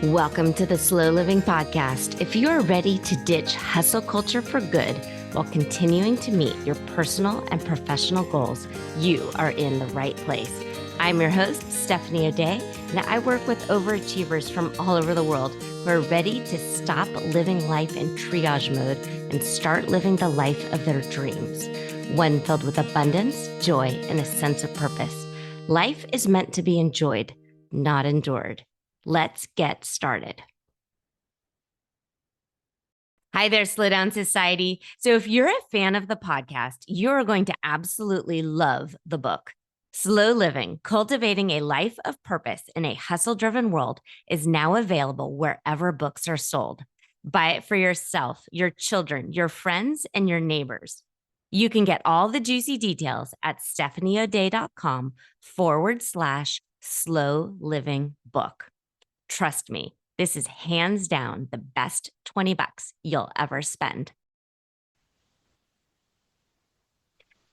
Welcome to the Slow Living Podcast. If you are ready to ditch hustle culture for good while continuing to meet your personal and professional goals, you are in the right place. I'm your host, Stephanie O'Day, and I work with overachievers from all over the world who are ready to stop living life in triage mode and start living the life of their dreams, one filled with abundance, joy, and a sense of purpose. Life is meant to be enjoyed, not endured. Let's get started. Hi there, Slow Down Society. So if you're a fan of the podcast, you're going to absolutely love the book. Slow Living, Cultivating a Life of Purpose in a Hustle-Driven World is now available wherever books are sold. Buy it for yourself, your children, your friends, and your neighbors. You can get all the juicy details at stephanieoday.com/slow living book. Trust me, this is hands down the best $20 you'll ever spend.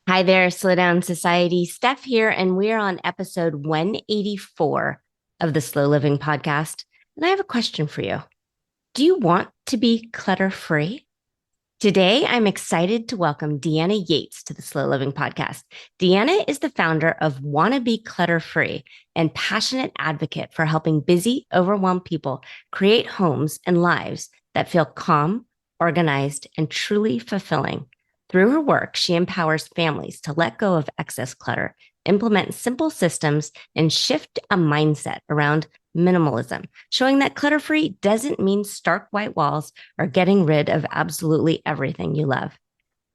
Hi there, Slow Down Society. Steph here, and we're on episode 184 of the Slow Living Podcast. And I have a question for you. Do you want to be clutter-free? Today, I'm excited to welcome Deanna Yates to the Slow Living Podcast. Deanna is the founder of Wanna Be Clutter Free and passionate advocate for helping busy, overwhelmed people create homes and lives that feel calm, organized, and truly fulfilling. Through her work, she empowers families to let go of excess clutter, implement simple systems, and shift a mindset around minimalism, showing that clutter-free doesn't mean stark white walls or getting rid of absolutely everything you love.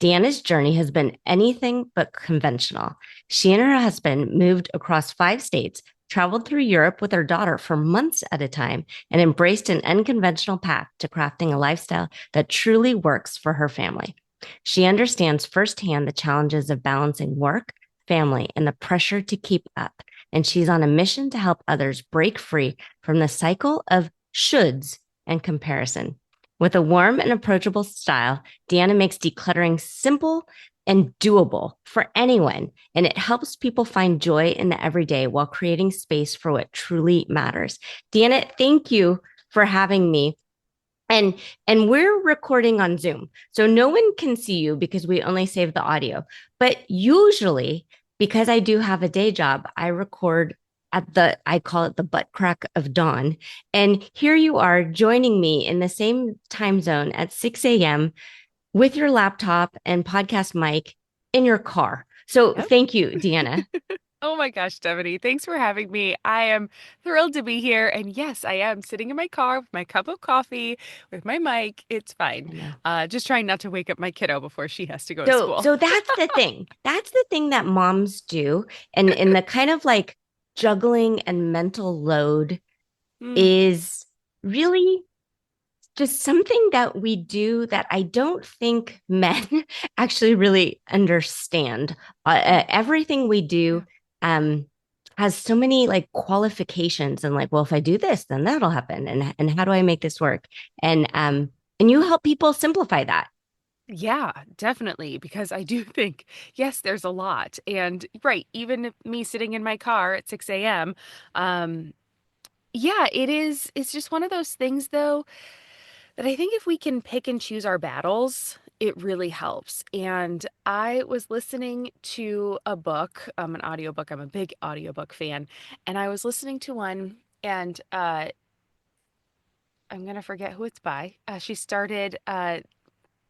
Deanna's journey has been anything but conventional. She and her husband moved across 5 states, traveled through Europe with her daughter for months at a time, and embraced an unconventional path to crafting a lifestyle that truly works for her family. She understands firsthand the challenges of balancing work, family, and the pressure to keep up. And she's on a mission to help others break free from the cycle of shoulds and comparison. With a warm and approachable style, Deanna makes decluttering simple and doable for anyone, and it helps people find joy in the everyday while creating space for what truly matters. Deanna, thank you for having me. And we're recording on Zoom. So no one can see you because we only save the audio. But usually, because I do have a day job, I record I call it the butt crack of dawn. And here you are joining me in the same time zone at 6 a.m. with your laptop and podcast mic in your car. So Yep. thank you, Deanna. Oh my gosh, Stephanie, thanks for having me. I am thrilled to be here. And yes, I am sitting in my car with my cup of coffee, with my mic. It's fine. I know. Just trying not to wake up my kiddo before she has to go to So school. so that's the thing. That's the thing that moms do. And in the kind of like juggling and mental load Mm, is really just something that we do that I don't think men actually really understand. Everything we do yeah. um has so many like qualifications and like, well, if I do this, then that'll happen. And how do I make this work? And you help people simplify that. Yeah, definitely. Because I do think, yes, there's a lot. And right, even me sitting in my car at 6 a.m., um, yeah, it is. It's just one of those things, though, that I think if we can pick and choose our battles, it really helps. And I was listening to a book, an audiobook. I'm a big audiobook fan. And I was listening to one, and I'm going to forget who it's by. She started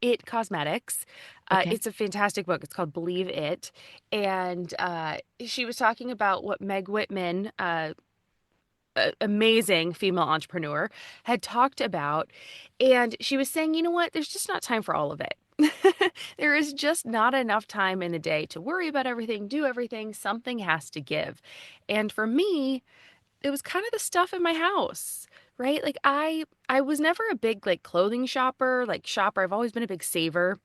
It Cosmetics. Okay. It's a fantastic book. It's called Believe It. And she was talking about what Meg Whitman, amazing female entrepreneur, had talked about. And she was saying, you know what? There's just not time for all of it. There is just not enough time in the day to worry about everything, do everything. Something has to give. And for me, it was kind of the stuff in my house, right? Like I was never a big like clothing shopper. I've always been a big saver,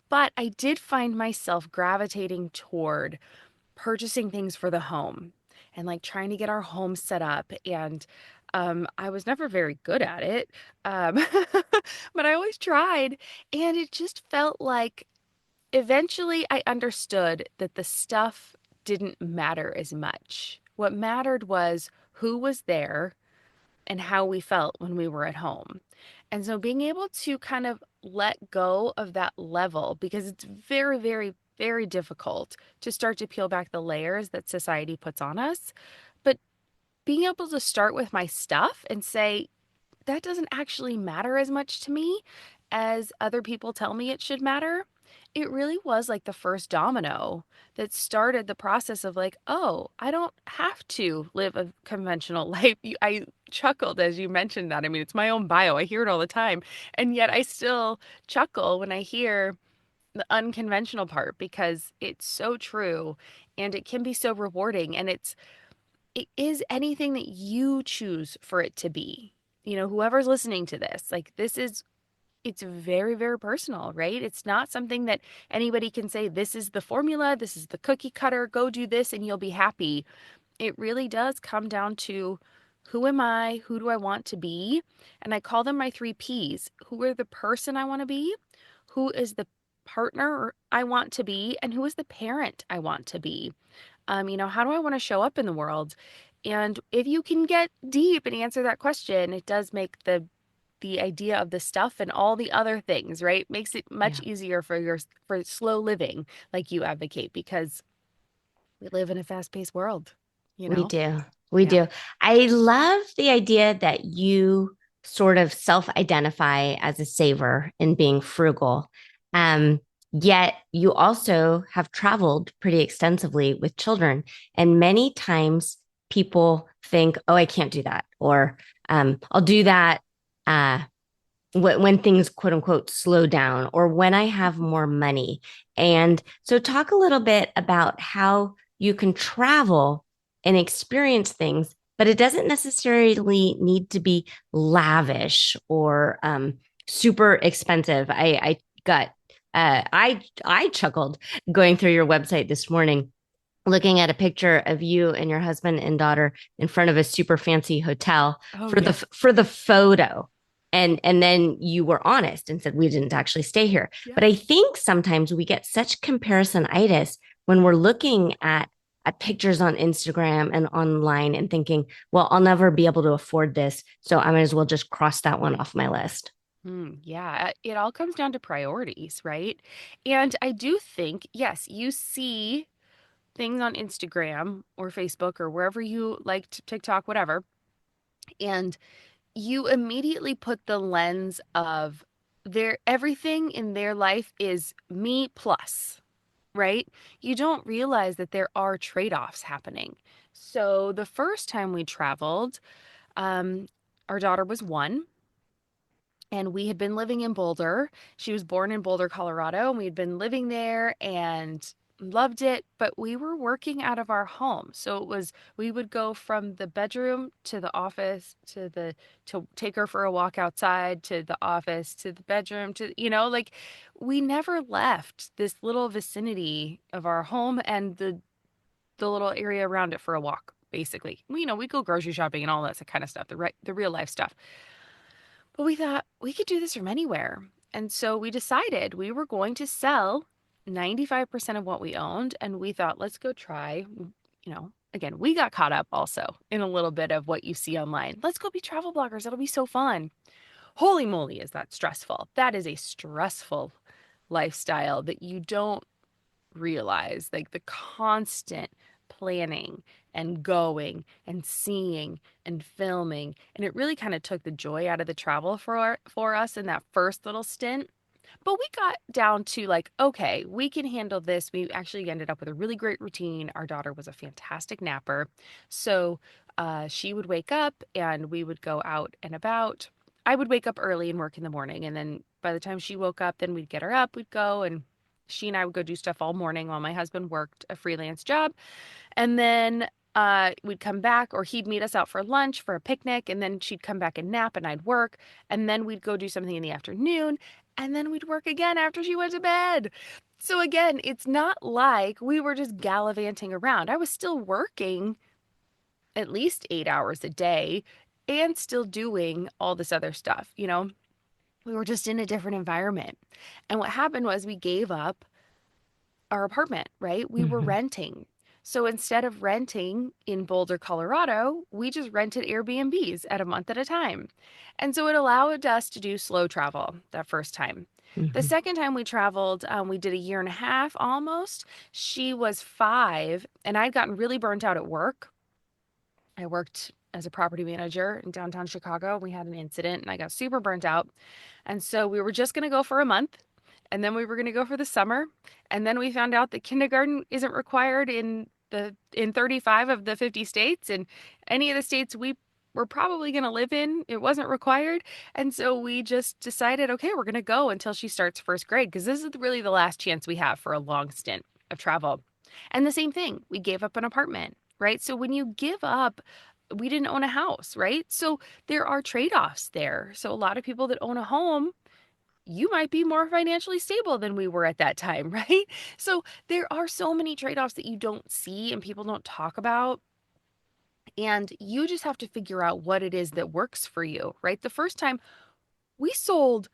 but I did find myself gravitating toward purchasing things for the home and like trying to get our home set up. And I was never very good at it, um, but I always tried. And it just felt like eventually I understood that the stuff didn't matter as much. What mattered was who was there, and how we felt when we were at home. And so being able to kind of let go of that level, because it's very, very, very difficult to start to peel back the layers that society puts on us. But being able to start with my stuff and say, that doesn't actually matter as much to me as other people tell me it should matter. It really was like the first domino that started the process of like, oh, I don't have to live a conventional life. I chuckled as you mentioned that. I mean, it's my own bio. I hear it all the time. And yet I still chuckle when I hear the unconventional part because it's so true and it can be so rewarding. And it is anything that you choose for it to be. You know, whoever's listening to this, like this is it's very, very personal, right? It's not something that anybody can say, this is the formula, this is the cookie cutter, go do this and you'll be happy. It really does come down to who am I? Who do I want to be? And I call them my three P's. Who are the person I want to be? Who is the partner I want to be? And who is the parent I want to be? How do I want to show up in the world? And if you can get deep and answer that question, it does make the idea of the stuff and all the other things, right? Makes it much Yeah. easier for slow living like you advocate because we live in a fast-paced world, you We know? do. We Yeah. do. I love the idea that you sort of self-identify as a saver in being frugal. Yet you also have traveled pretty extensively with children. And many times people think, oh, I can't do that. Or I'll do that uh, when things quote unquote slow down or when I have more money. And so, talk a little bit about how you can travel and experience things, but it doesn't necessarily need to be lavish or super expensive. I chuckled going through your website this morning looking at a picture of you and your husband and daughter in front of a super fancy hotel Oh, for the yeah. for the photo. And then you were honest and said we didn't actually stay here. Yeah. But I think sometimes we get such comparisonitis when we're looking at pictures on Instagram and online and thinking, well, I'll never be able to afford this, so I might as well just cross that one off my list. Yeah, it all comes down to priorities, right? And I do think, yes, you see things on Instagram or Facebook or wherever you like TikTok, whatever, and you immediately put the lens of their everything in their life is me plus, right? You don't realize that there are trade-offs happening. So the first time we traveled, um, our daughter was 1 and we had been living in Boulder. She was born in Boulder, Colorado, and we had been living there and loved it, but we were working out of our home. So it was we would go from the bedroom to the office to take her for a walk outside to the office to the bedroom to like we never left this little vicinity of our home and the little area around it for a walk, basically. We go grocery shopping and all that kind of stuff, the real life stuff. But we thought we could do this from anywhere. And so we decided we were going to sell 95% of what we owned. And we thought, let's go try, again, we got caught up also in a little bit of what you see online. Let's go be travel bloggers. That'll be so fun. Holy moly, is that stressful? That is a stressful lifestyle that you don't realize, like the constant planning and going and seeing and filming, and it really kind of took the joy out of the travel for us in that first little stint. But we got down to like, okay, we can handle this. We actually ended up with a really great routine. Our daughter was a fantastic napper. So she would wake up and we would go out and about. I would wake up early and work in the morning. And then by the time she woke up, then we'd get her up, we'd go, and she and I would go do stuff all morning while my husband worked a freelance job. And then we'd come back, or he'd meet us out for lunch for a picnic, and then she'd come back and nap, and I'd work, and then we'd go do something in the afternoon, and then we'd work again after she went to bed. So again, it's not like we were just gallivanting around. I was still working at least 8 hours a day and still doing all this other stuff, We were just in a different environment. And what happened was we gave up our apartment, right? We were Mhm. renting. So instead of renting in Boulder, Colorado, we just rented Airbnbs at a month at a time. And so it allowed us to do slow travel that first time. The Mhm. second time we traveled, we did a year and a half almost. She was 5, and I'd gotten really burnt out at work. I worked as a property manager in downtown Chicago. We had an incident and I got super burnt out. And so we were just going to go for a month and then we were going to go for the summer. And then we found out that kindergarten isn't required in 35 of the 50 states, and any of the states we were probably going to live in, it wasn't required. And so we just decided, okay, we're going to go until she starts first grade because this is really the last chance we have for a long stint of travel. And the same thing, we gave up an apartment, right? So when you give up, we didn't own a house, right? So there are trade offs there. So a lot of people that own a home, you might be more financially stable than we were at that time, right? So there are so many trade offs that you don't see and people don't talk about. And you just have to figure out what it is that works for you, right? The first time we sold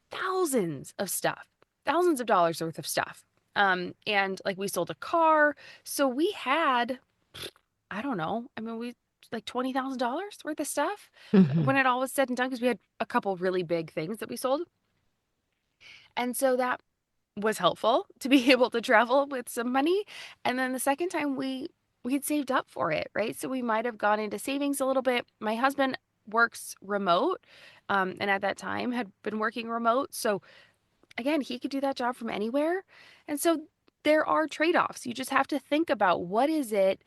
thousands of stuff, thousands of dollars worth of stuff. And like we sold a car. So we had, I don't know, I mean, we like $20,000 worth of stuff when Mhm. it all was said and done because we had a couple really big things that we sold. And so that was helpful to be able to travel with some money. And then the second time we had saved up for it, right? So we might have gone into savings a little bit. My husband works remote, and at that time had been working remote. So again, he could do that job from anywhere. And so there are trade-offs. You just have to think about what is it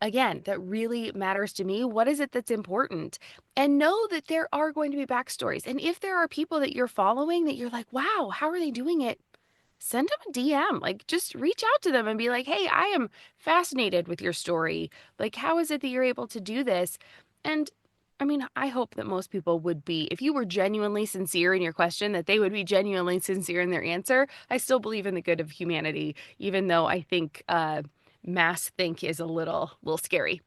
again that really matters to me? What is it that's important? And know that there are going to be backstories. And if there are people that you're following that you're like, wow, how are they doing it? Send them a DM. Like, just reach out to them and be like, hey, I am fascinated with your story. Like, how is it that you're able to do this? And I mean, I hope that most people would be, if you were genuinely sincere in your question, that they would be genuinely sincere in their answer. I still believe in the good of humanity, even though I think mass think is a little scary.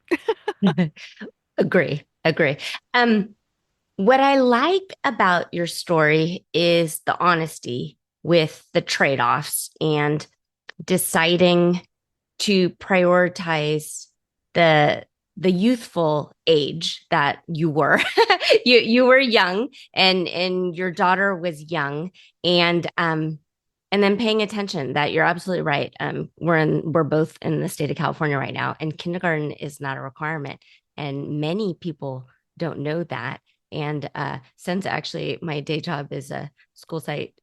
Agree, agree. Um, what I like about your story is the honesty with the trade-offs and deciding to prioritize the the youthful age that you were. You were young and your daughter was young and then paying attention that you're absolutely right. We're both in the state of California right now, and kindergarten is not a requirement, and many people don't know that. And since actually my day job is a school site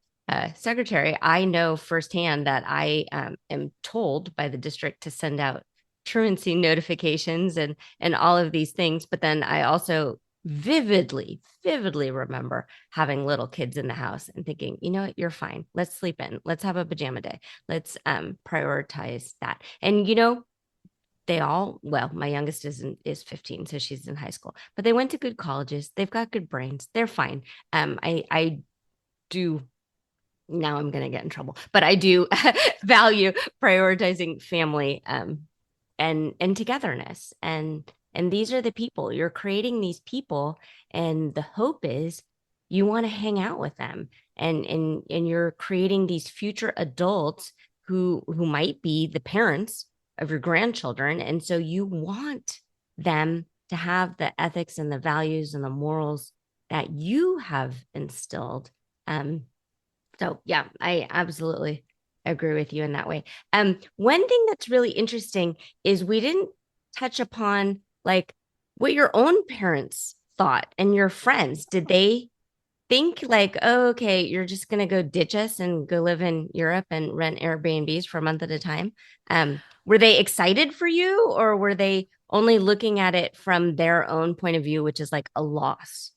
secretary, I know firsthand that I am told by the district to send out truancy notifications and all of these things. But then I also vividly remember having little kids in the house and thinking, you know what, you're fine. Let's sleep in. Let's have a pajama day. Let's prioritize that. And you know, they all well, my youngest is 15, so she's in high school, but they went to good colleges. They've got good brains. They're fine. I do now I'm going to get in trouble, but I do value prioritizing family and togetherness and these are the people you're creating these people and the hope is you want to hang out with them and you're creating these future adults who might be the parents of your grandchildren and so you want them to have the ethics and the values and the morals that you have instilled so yeah, I absolutely agree with you in that way. One thing that's really interesting is we didn't touch upon like what your own parents thought and your friends. Did they think like, oh, okay, you're just gonna go ditch us and go live in Europe and rent Airbnbs for a month at a time? Were they excited for you, or were they only looking at it from their own point of view, which is like a loss?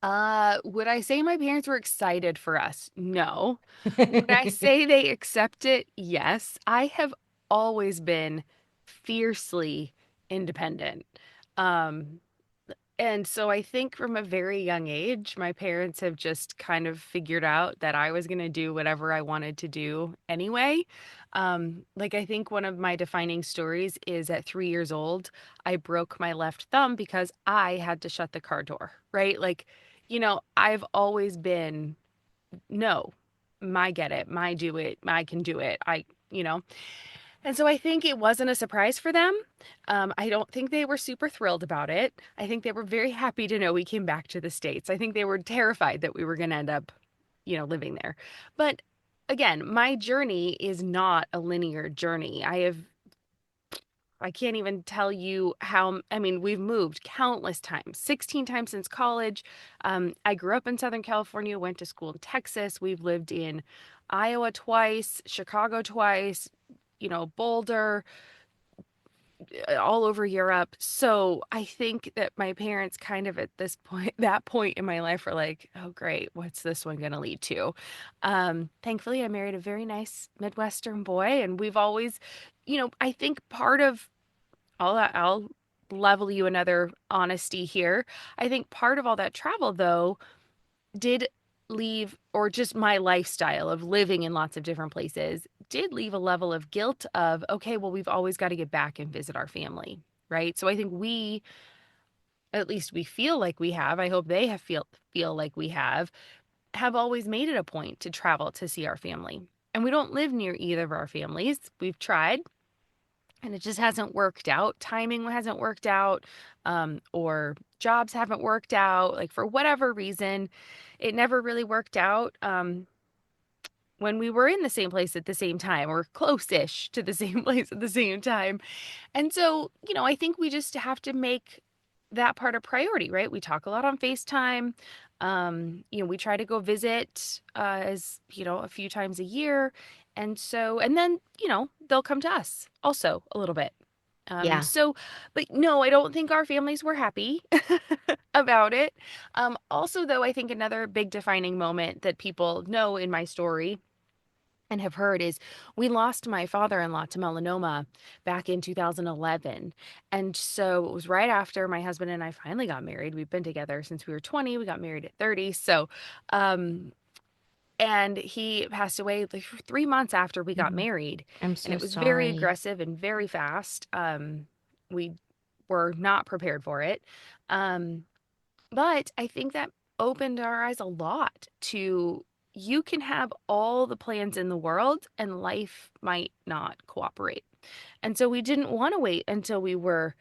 Would I say my parents were excited for us? No. Would I say they accept it? Yes. I have always been fiercely independent. Um, and so I think from a very young age, my parents have just kind of figured out that I was going to do whatever I wanted to do anyway. Like I think one of my defining stories is at 3 years old, I broke my left thumb because I had to shut the car door, right? Like, I've always been, no, my get it, my do it, I can do it. You know, And so I think it wasn't a surprise for them. I don't think they were super thrilled about it. I think they were very happy to know we came back to the States. I think they were terrified that we were going to end up, living there. But again, my journey is not a linear journey. I can't even tell you how, I mean, we've moved countless times, 16 times since college. I grew up in Southern California, went to school in Texas. We've lived in Iowa twice, Chicago twice, Boulder, all over Europe. So I think that my parents kind of at this point, that point in my life, were like, oh, great, what's this one going to lead to? Thankfully, I married a very nice Midwestern boy, and we've always, I think part of I'll level you another honesty here. I think part of all that travel, though, did leave, or just my lifestyle of living in lots of different places, did leave a level of guilt of, okay, well, we've always got to get back and visit our family, right? So I think at least we feel like we have, I hope they feel like we have always made it a point to travel to see our family. And we don't live near either of our families. We've tried, and it just hasn't worked out. Timing hasn't worked out, or jobs haven't worked out. Like for whatever reason, it never really worked out. When we were in the same place at the same time, or close-ish to the same place at the same time. And so, I think we just have to make that part a priority, right? We talk a lot on FaceTime. We try to go visit as, a few times a year. And then, they'll come to us also a little bit. Yeah. But no, I don't think our families were happy about it. Also, though, I think another big defining moment that people know in my story and have heard is we lost my father-in-law to melanoma back in 2011. And so it was right after my husband and I finally got married. We've been together since we were 20. We got married at 30. Um, and he passed away like 3 months after we got Mhm. married. I'm And so it was very sorry. aggressive and very fast. We were not prepared for it. Um, but I think that opened our eyes a lot to, you can have all the plans in the world and life might not cooperate. And so we didn't want to wait until we were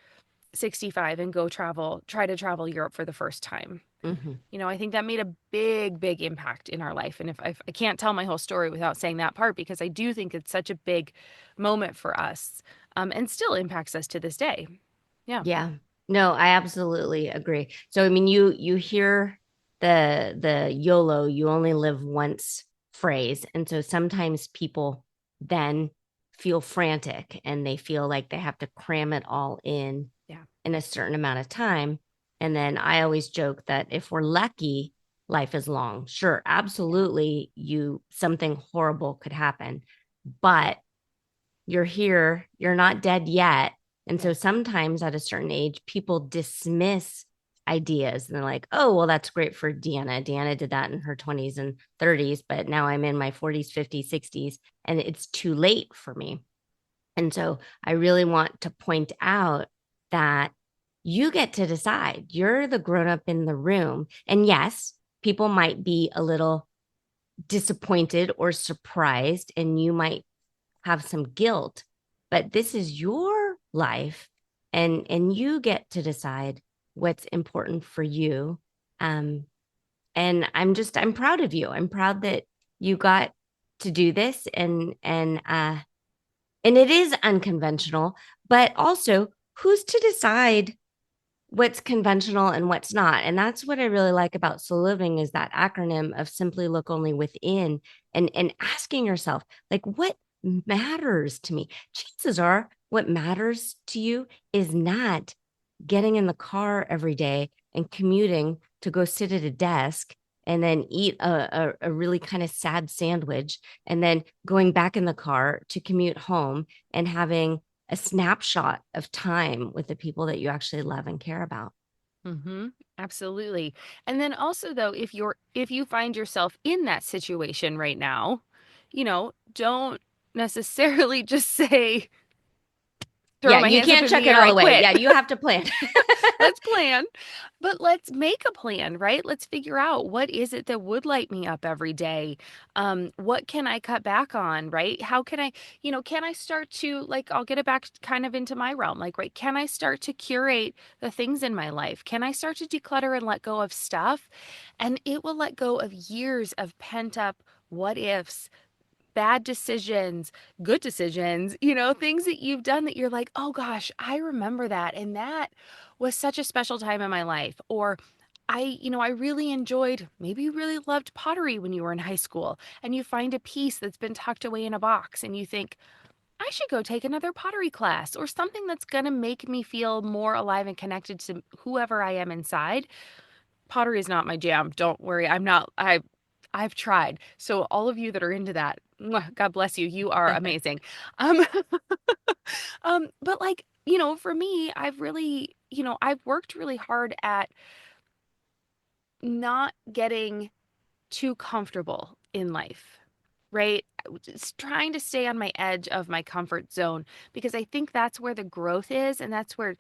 65 and try to travel Europe for the first time. Hmm. I think that made a big, big impact in our life. And if I can't tell my whole story without saying that part, because I do think it's such a big moment for us, and still impacts us to this day. Yeah. Yeah. No, I absolutely agree. So I mean you hear the YOLO, you only live once phrase. And so sometimes people then feel frantic and they feel like they have to cram it all Yeah. in a certain amount of time. And then I always joke that if we're lucky, life is long. Sure, Yeah. absolutely, you something horrible could happen, but you're here, you're not dead yet. And Yeah. so sometimes at a certain age, people dismiss ideas and they're like, oh, well, that's great for Deanna. Deanna did that in her 20s and 30s, but now I'm in my 40s, 50s, 60s, and it's too late for me. And so I really want to point out that you get to decide. You're the grown up in the room. And yes, people might be a little disappointed or surprised, and you might have some guilt, but this is your life, and you get to decide what's important for you. Um, and I'm proud of you. I'm proud that you got to do this, and it is unconventional, but also who's to decide what's conventional and what's not? And that's what I really like about slow living is that acronym of simply look only within, and asking yourself, like, what matters to me? Chances are what matters to you is not getting in the car every day and commuting to go sit at a desk and then eat a really kind of sad sandwich and then going back in the car to commute home and having a snapshot of time with the people that you actually love and care about. Mm-hmm. Absolutely. And then also, though, if you find yourself in that situation right now, don't necessarily just say, throw Yeah, my you hands up can't in chuck the it air, all I away. quit. Yeah, you have to plan. Let's plan, but let's make a plan, right? Let's figure out what is it that would light me up every day. What can I cut back on, right? How can I, can I start to like, I'll get it back kind of into my realm, like, right? Can I start to curate the things in my life? Can I start to declutter and let go of stuff? And it will let go of years of pent up what ifs, bad decisions, good decisions, things that you've done that you're like, oh gosh, I remember that. And that was such a special time in my life. Or I really enjoyed, maybe you really loved pottery when you were in high school and you find a piece that's been tucked away in a box and you think, I should go take another pottery class or something that's going to make me feel more alive and connected to whoever I am inside. Pottery is not my jam. Don't worry. I've tried. So all of you that are into that, mwah, God bless you. You are amazing. Um but like, for me, I've really, I've worked really hard at not getting too comfortable in life. Right? Just trying to stay on my edge of my comfort zone because I think that's where the growth is and that's where,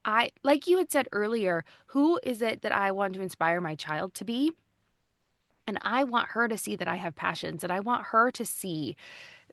I like you had said earlier, who is it that I want to inspire my child to be? And I want her to see that I have passions, and I want her to see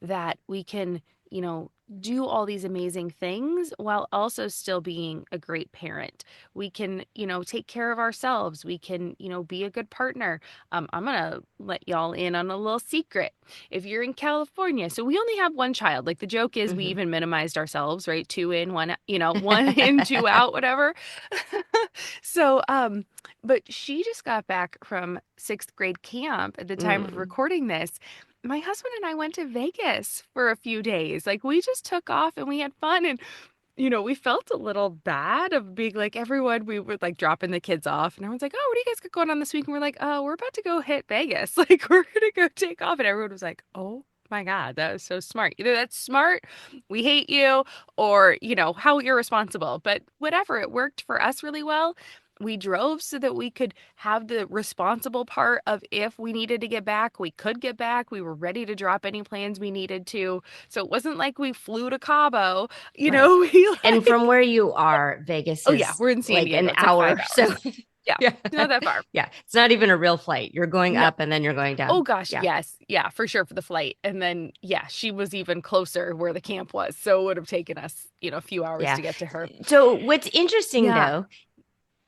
that we can, you know, do all these amazing things while also still being a great parent. We can, take care of ourselves. We can, be a good partner. I'm going to let y'all in on a little secret. If you're in California, so we only have one child. Like the joke is we Mhm. even minimized ourselves, right? Two in, one, one in, two out, whatever. So, but she just got back from sixth grade camp at the time of Mm. recording this. My husband and I went to Vegas for a few days. Like we just took off and we had fun and we felt a little bad of being like everyone we were like dropping the kids off and everyone's like, "Oh, what do you guys got going on this week?" And we're like, "Oh, we're about to go hit Vegas. Like we're going to go take off." And everyone was like, "Oh my God, that was so smart." Either that's smart, we hate you, or, how irresponsible. But whatever, it worked for us really well. We drove so that we could have the responsible part of if we needed to get back, we could get back. We were ready to drop any plans we needed to. So it wasn't like we flew to Cabo, Right. we And from like, where you are, Vegas oh yeah, is we're in San like Diego. an It's like hour. 5 hours. So, Yeah, yeah. not that far. Yeah. It's not even a real flight. You're going No. up and then you're going Oh down. gosh, Yeah. yes. Yeah, for sure for the flight. And then, yeah, she was even closer where the camp was. So it would have taken us, a few hours Yeah. to get to her. So, what's interesting Yeah. though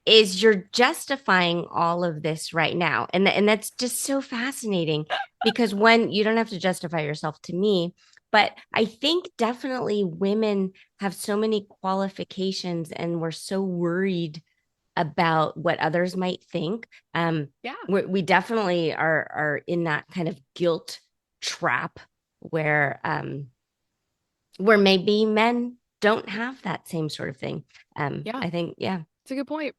is you're justifying all of this right now. And that's just so fascinating because when you don't have to justify yourself to me, but I think definitely women have so many qualifications and we're so worried about what others might think. Yeah. We definitely are in that kind of guilt trap where maybe men don't have that same sort of thing. Yeah. I think, yeah, It's a good point.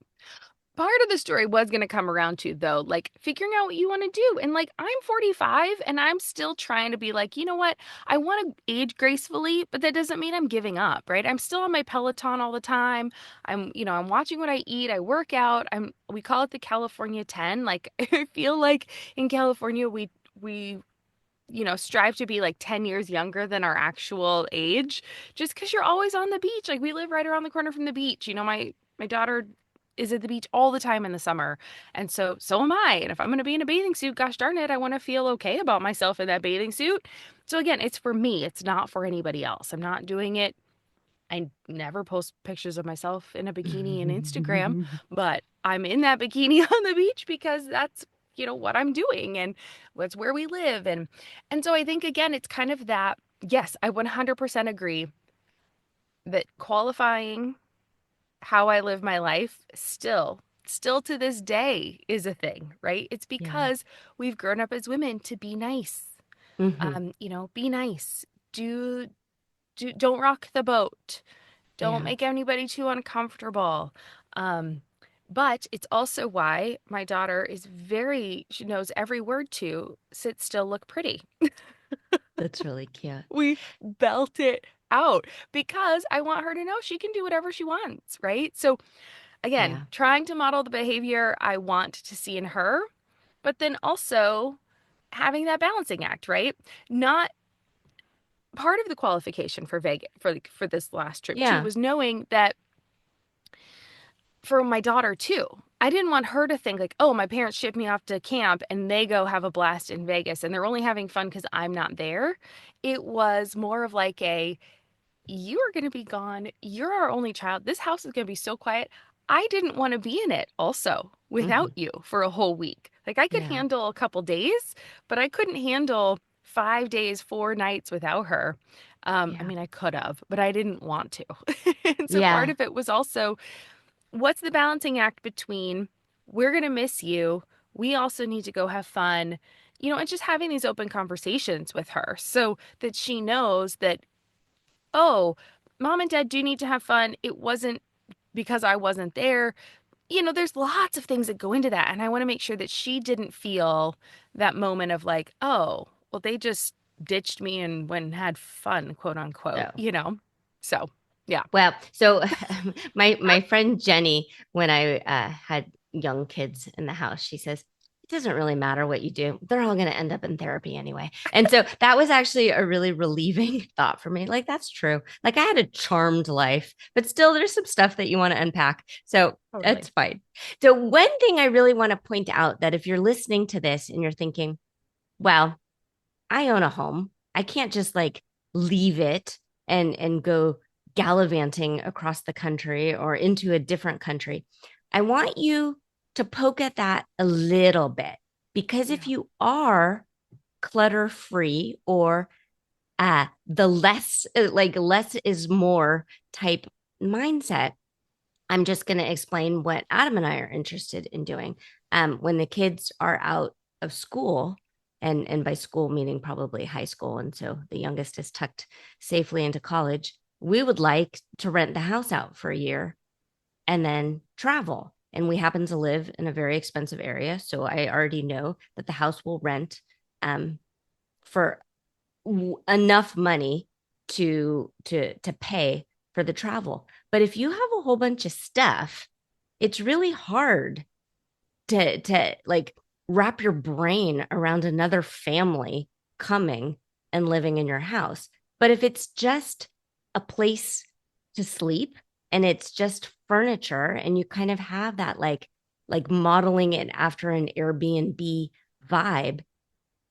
Part of the story was going to come around to though, like figuring out what you want to do. And like I'm 45 and I'm still trying to be like, you know what? I want to age gracefully, but that doesn't mean I'm giving up, right? I'm still on my Peloton all the time. I'm watching what I eat. I work out. We call it the California 10. Like I feel like in California we strive to be like 10 years younger than our actual age just because you're always on the beach. Like we live right around the corner from the beach. My daughter is at the beach all the time in the summer. And so am I. And if I'm going to be in a bathing suit, gosh darn it, I want to feel okay about myself in that bathing suit. So again, it's for me. It's not for anybody else. I'm not doing it. I never post pictures of myself in a bikini in Instagram, but I'm in that bikini on the beach because that's, what I'm doing and that's where we live. And so I think again, it's kind of that, yes, I 100% agree that qualifying how I live my life still to this day is a thing, right? It's yeah. because we've grown up as women to be nice. Hmm. Be nice. Don't rock the boat. Don't Yeah, make anybody too uncomfortable. Um, but it's also why my daughter she knows every word to sit still, look pretty. that's really cute. We belt it out because I want her to know she can do whatever she wants, right? So again, Yeah. trying to model the behavior I want to see in her, but then also having that balancing act, right? Not part of the qualification for Vegas for this last trip too Yeah. was knowing that for my daughter too. I didn't want her to think like, oh, my parents ship me off to camp and they go have a blast in Vegas and they're only having fun because I'm not there. It was more of like a, you are going to be gone. You're our only child. This house is going to be so quiet. I didn't want to be in it also without Hmm. you for a whole week. Like I could Yeah. handle a couple days, but I couldn't handle 5 days, 4 nights without her. I Yeah. mean, I could have, but I didn't want to. And so part Yeah. of it was also what's the balancing act between we're going to miss you, we also need to go have fun, and just having these open conversations with her so that she knows that, oh, mom and dad do need to have fun. It wasn't because I wasn't there. There's lots of things that go into that. And I want to make sure that she didn't feel that moment of like, oh, well, they just ditched me and went and had fun, quote unquote, So, So, yeah. well, so my friend Jenny, when I had young kids in the house, she says, it doesn't really matter what you do. They're all going to end up in therapy anyway. And so that was actually a really relieving thought for me. Like, that's true. Like, I had a charmed life, but still, there's some stuff that you want to unpack. So Totally. that's fine. So, one thing I really want to point out that if you're listening to this and you're thinking, well, I own a home. I can't just like leave it and go gallivanting across the country or into a different country. I want you to poke at that a little bit because if Yeah. you are clutter free or the less like less is more type mindset, I'm just going to explain what Adam and I are interested in doing. When the kids are out of school, and by school meaning probably high school, and so the youngest is tucked safely into college, we would like to rent the house out for a year and then travel. And we happen to live in a very expensive area, so I already know that the house will rent um, for enough money to pay for the travel. But if you have a whole bunch of stuff, it's really hard to like wrap your brain around another family coming and living in your house. But if it's just a place to sleep and it's just furniture and you kind of have that like modeling it after an Airbnb vibe,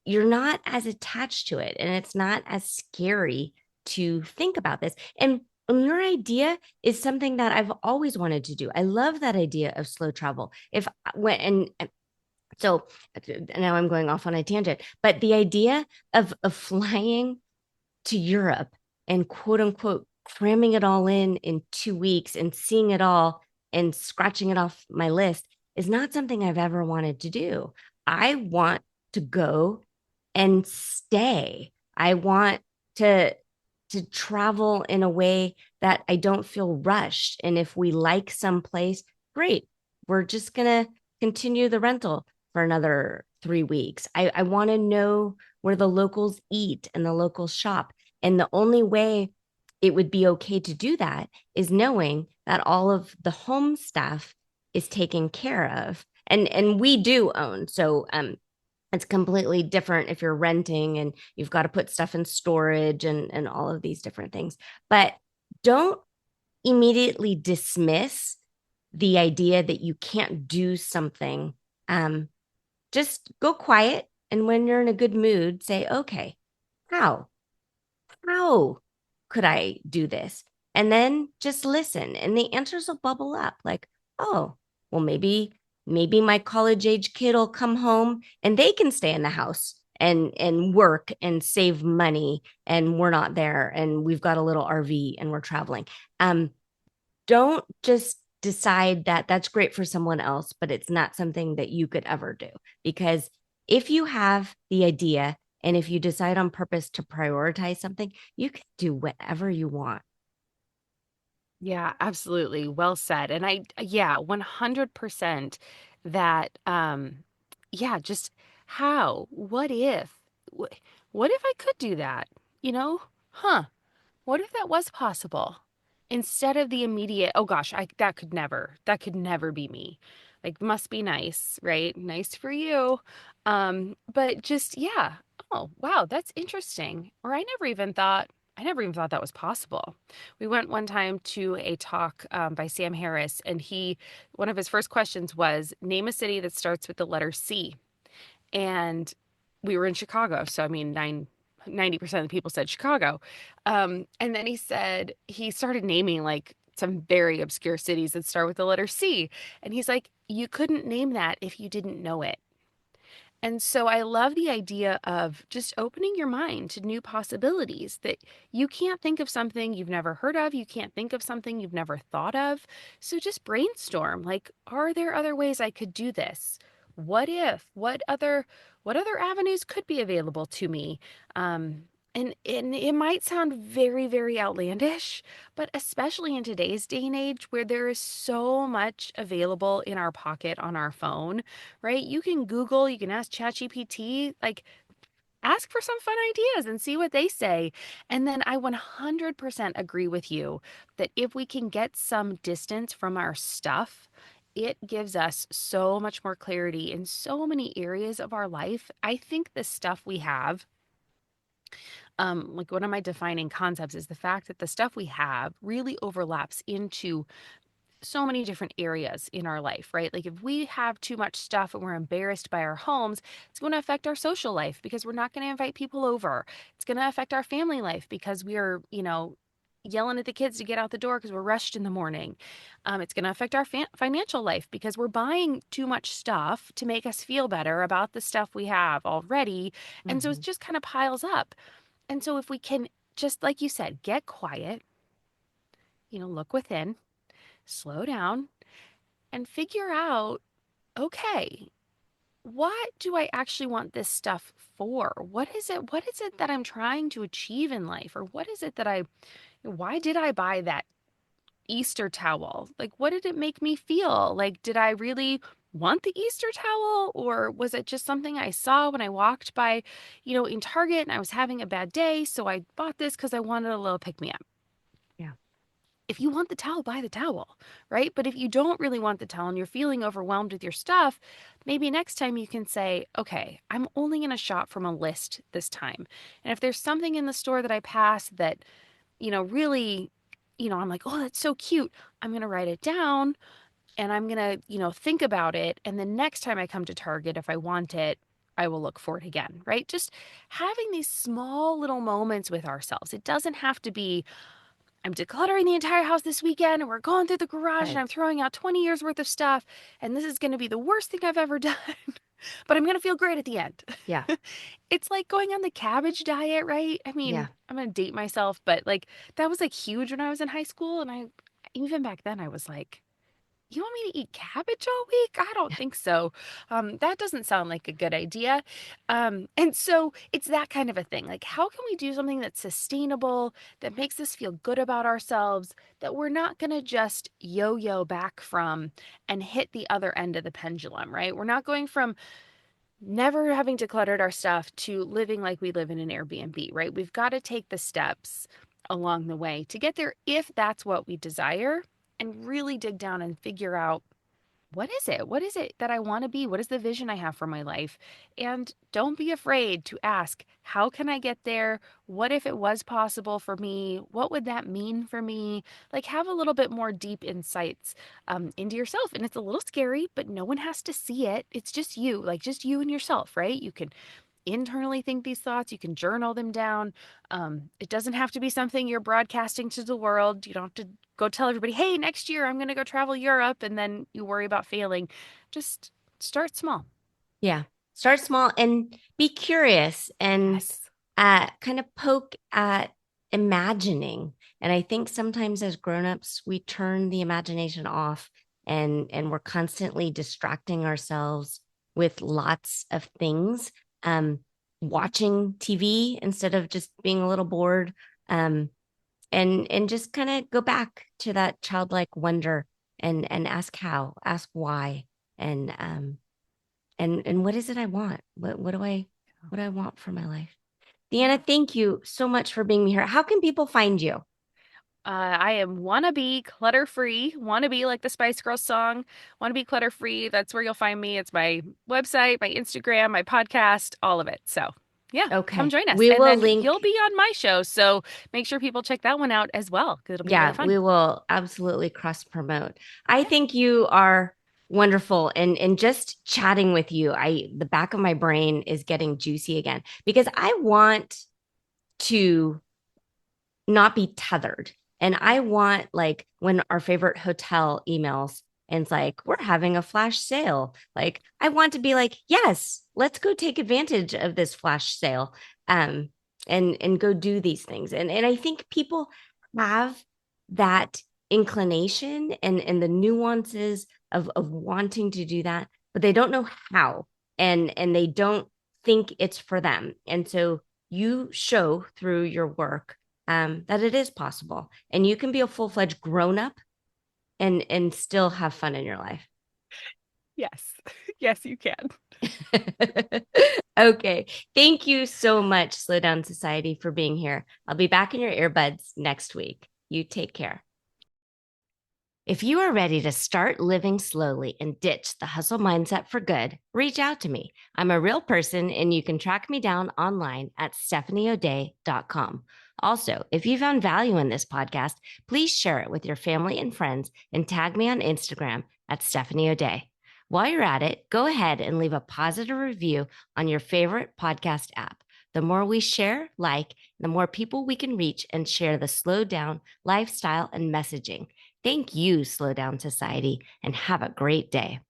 you're not as attached to it and it's not as scary to think about this. And your idea is something that I've always wanted to do. I love that idea of slow travel. If when and so now I'm going off on a tangent, but the idea of flying to Europe and quote unquote cramming it all in 2 weeks and seeing it all and scratching it off my list is not something I've ever wanted to do. I want to go and stay. I want to to travel in a way that I don't feel rushed. And if we like some place, great. We're just gonna continue the rental for another 3 weeks. I want to know where the locals eat and the locals shop. And the only way it would be okay to do that is knowing that all of the home stuff is taken care of. And we do own. So it's completely different if you're renting and you've got to put stuff in storage and all of these different things. But don't immediately dismiss the idea that you can't do something. Um, just go quiet. And when you're in a good mood, say, okay, how? How could I do this? And then just listen, and the answers will bubble up like, oh, well, maybe my college age kid will come home and they can stay in the house and work and save money and we're not there and we've got a little RV and we're traveling. Don't just decide that that's great for someone else, but it's not something that you could ever do. Because if you have the idea and if you decide on purpose to prioritize something, you can do whatever you want. Yeah, absolutely. Well said. And yeah, 100% that, yeah, just how, Wh- what if I could do that? You know, huh? What if that was possible? Instead of the immediate, oh gosh, that could never be me. Like, must be nice, right? Nice for you. But just, yeah. Oh, wow, that's interesting. Or I never even thought that was possible. We went one time to a talk by Sam Harris, and one of his first questions was, name a city that starts with the letter C. And we were in Chicago. So, I mean, 90% of the people said Chicago. And then he started naming like some very obscure cities that start with the letter C. And he's like, you couldn't name that if you didn't know it. And so I love the idea of just opening your mind to new possibilities that you can't think of something you've never heard of. You can't think of something you've never thought of. So just brainstorm like, are there other ways I could do this? What if? What other avenues could be available to me? Um, and it might sound very, very outlandish, but especially in today's day and age where there is so much available in our pocket on our phone, right? You can Google, you can ask ChatGPT, like ask for some fun ideas and see what they say. And then I 100% agree with you that if we can get some distance from our stuff, it gives us so much more clarity in so many areas of our life. I think the stuff we have, like one of my defining concepts is the fact that the stuff we have really overlaps into so many different areas in our life, right? Like if we have too much stuff and we're embarrassed by our homes, it's going to affect our social life because we're not going to invite people over. It's going to affect our family life because we are, yelling at the kids to get out the door because we're rushed in the morning. It's going to affect our financial life because we're buying too much stuff to make us feel better about the stuff we have already. And so it Hmm. just kind of piles up. And so if we can just, like you said, get quiet, look within, slow down, and figure out, okay, what do I actually want this stuff for? What is it that I'm trying to achieve in life? Or what is it that why did I buy that Easter towel? Like, what did it make me feel? Like, did I really want the Easter towel? Or was it just something I saw when I walked by, in Target and I was having a bad day? So I bought this because I wanted a little pick me up. Yeah. If you want the towel, buy the towel, right? But if you don't really want the towel and you're feeling overwhelmed with your stuff, maybe next time you can say, okay, I'm only going to shop from a list this time. And if there's something in the store that I pass that, really, I'm like, oh, that's so cute, I'm going to write it down and I'm going to, think about it. And the next time I come to Target, if I want it, I will look for it again, right? Just having these small little moments with ourselves. It doesn't have to be, I'm decluttering the entire house this weekend and we're going through the garage and Right. I'm throwing out 20 years worth of stuff and this is going to be the worst thing I've ever done, but I'm going to feel great at the end. Yeah. It's like going on the cabbage diet, right? I mean, Yeah. I'm going to date myself, but like that was like huge when I was in high school. And even back then, I was like, you want me to eat cabbage all week? I don't think so. That doesn't sound like a good idea. And so it's that kind of a thing. Like, how can we do something that's sustainable, that makes us feel good about ourselves, that we're not going to just yo yo back from and hit the other end of the pendulum, right? We're not going from never having decluttered our stuff to living like we live in an Airbnb, right? We've got to take the steps along the way to get there if that's what we desire and really dig down and figure out what is it? What is it that I want to be? What is the vision I have for my life? And don't be afraid to ask, how can I get there? What if it was possible for me? What would that mean for me? Like, have a little bit more deep insights into yourself. And it's a little scary, but no one has to see it. It's just you, like just you and yourself, right? You can internally think these thoughts, you can journal them down. It doesn't have to be something you're broadcasting to the world. You don't have to go tell everybody, hey, next year I'm going to go travel Europe, and then you worry about failing. Just start small. Yeah. Start small and be curious and Yes. kind of poke at imagining. And I think sometimes as grown-ups, we turn the imagination off and we're constantly distracting ourselves with lots of things. Watching TV instead of just being a little bored. And just kind of go back to that childlike wonder and ask how, ask why, and and what is it I want? What do I want for my life? Yeah. Deanna, thank you so much for being here. How can people find you? I am wannabe clutter free, wannabe like the Spice Girls song, wannabe clutter free. That's where you'll find me. It's my website, my Instagram, my podcast, all of it. So, Yeah, come Okay. join us. We And will then you'll link. be on my show. So make sure people check that one out as well, because it'll be really Yeah, fun. we will absolutely cross promote. I Yeah. think you are wonderful, and just chatting with you, the back of my brain is getting juicy again because I want to not be tethered. And I want, like, when our favorite hotel emails and it's like, we're having a flash sale. Like, I want to be like, yes, let's go take advantage of this flash sale. Um, and go do these things. And I think people have that inclination and the nuances of wanting to do that, but they don't know how, and they don't think it's for them. And so you show through your work that it is possible, and you can be a full-fledged grown-up and still have fun in your life. Yes. Yes, you can. Okay, thank you so much, Slow Down Society, for being here. I'll be back in your earbuds next week. You take care. If you are ready to start living slowly and ditch the hustle mindset for good, reach out to me. I'm a real person, and you can track me down online at stephanieodea.com. Also, if you found value in this podcast, please share it with your family and friends and tag me on Instagram at Stephanie O'Day. While you're at it, go ahead and leave a positive review on your favorite podcast app. The more we share, the more people we can reach and share the slow down lifestyle and messaging. Thank you, Slow Down Society, and have a great day.